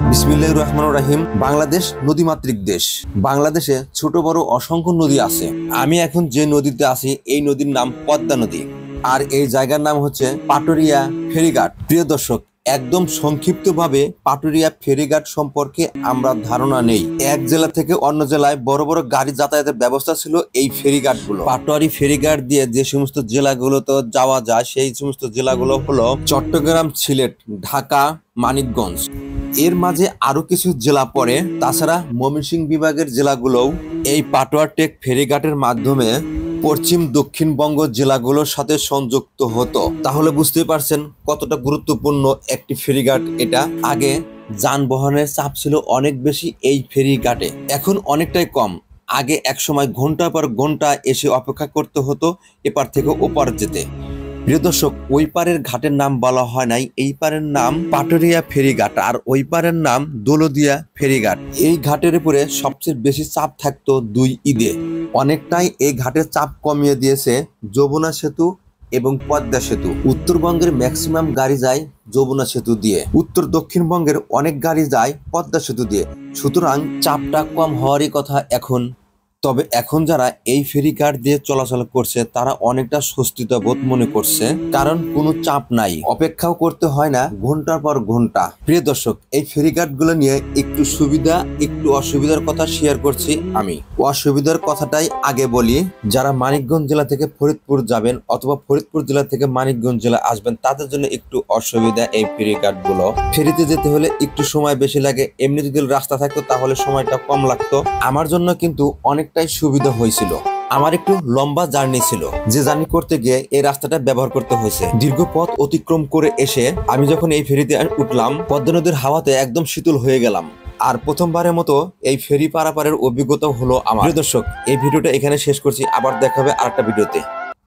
বিসমিল্লাহির রহমানির রহিম। বাংলাদেশ নদীমাতৃক দেশ। বাংলাদেশে ছোট বড় অসংখ্য নদী আছে। আমি এখন যে নদীতে আছি এই নদীর নাম পদ্মা নদী, আর এই জায়গার নাম হচ্ছে পাটুরিয়া ফেরিঘাট। প্রিয় দর্শক, একদম সংক্ষিপ্তভাবে পাটুরিয়া ফেরিঘাট সম্পর্কে আমরা ধারণা নেই। এক জেলা থেকে অন্য জেলায় বড় বড় গাড়ি যাতায়াতের ব্যবস্থা ছিল এই ফেরিঘাটগুলো। পাটোয়ারি ফেরিঘাট দিয়ে যে সমস্ত জেলাগুলোতে যাওয়া যায় সেই সমস্ত জেলাগুলো হলো চট্টগ্রাম, সিলেট, ঢাকা, মানিকগঞ্জ। এর মাঝে আরো কিছু জেলা পড়ে। তাছাড়া ময়মনসিংহ বিভাগের জেলাগুলোও এই পাটোয়া টেক ফেরিঘাটের মাধ্যমে পশ্চিম দক্ষিণবঙ্গ জেলাগুলোর সাথে সংযুক্ত হতো। তাহলে বুঝতে পারছেন কতটা গুরুত্বপূর্ণ একটি ফেরিঘাট এটা। আগে যানবাহনের চাপ ছিল অনেক বেশি এই ফেরিঘাটে, এখন অনেকটাই কম। আগে এক সময় ঘন্টার পর ঘন্টা এসে অপেক্ষা করতে হতো এপার থেকে ওপার যেতে। প্রিয় দর্শক, ওই পারের ঘাটের নাম বলা হয় নাই, এই পারের নাম পাটুরিয়া ফেরিঘাট আর ওই পারের নাম দৌলতদিয়া ফেরিঘাট। এই ঘাটের উপরে সবচেয়ে বেশি চাপ থাকতো দুই ঈদে। অনেকটাই এই ঘাটের চাপ কমিয়ে দিয়েছে যমুনা সেতু এবং পদ্মা সেতু। উত্তরবঙ্গের ম্যাক্সিমাম গাড়ি যায় যমুনা সেতু দিয়ে, উত্তর দক্ষিণবঙ্গের অনেক গাড়ি যায় পদ্মা সেতু দিয়ে। সুতরাং চাপটা কম হওয়ারই কথা এখন। তবে এখন যারা এই ফেরিঘাট দিয়ে চলাচল করছে তারা অনেকটা স্বস্তিতা বোধ মনে করছে, কারণ কোনো চাপ নাই, অপেক্ষাও করতে হয় না ঘন্টার পর ঘন্টা। প্রিয় দর্শক, এই ফেরিঘাট গুলো নিয়ে একটু সুবিধা একটু অসুবিধার কথা শেয়ার করছি আমি। অসুবিধার কথাটাই আগে বলি। যারা মানিকগঞ্জ জেলা থেকে ফরিদপুর যাবেন অথবা ফরিদপুর জেলা থেকে মানিকগঞ্জ জেলা আসবেন তাদের জন্য একটু অসুবিধা এই ফেরিঘাট গুলো। ফেরিতে যেতে হলে একটু সময় বেশি লাগে, এমনি যদি রাস্তা থাকতো তাহলে সময়টা কম লাগতো। আমার জন্য কিন্তু অনেকটাই সুবিধা হয়েছিল। আমার একটু লম্বা জার্নি ছিল, যে জার্নি করতে গিয়ে এই রাস্তাটা ব্যবহার করতে হয়েছে। দীর্ঘ পথ অতিক্রম করে এসে আমি যখন এই ফেরিতে উঠলাম, পদ্মা নদীর হাওয়াতে একদম শীতল হয়ে গেলাম। আর প্রথমবারের মতো এই ফেরি পারাপারের অভিজ্ঞতা হলো আমার। প্রিয় দর্শক, এই ভিডিওটা এখানে শেষ করছি, আবার দেখা হবে আরেকটা ভিডিওতে।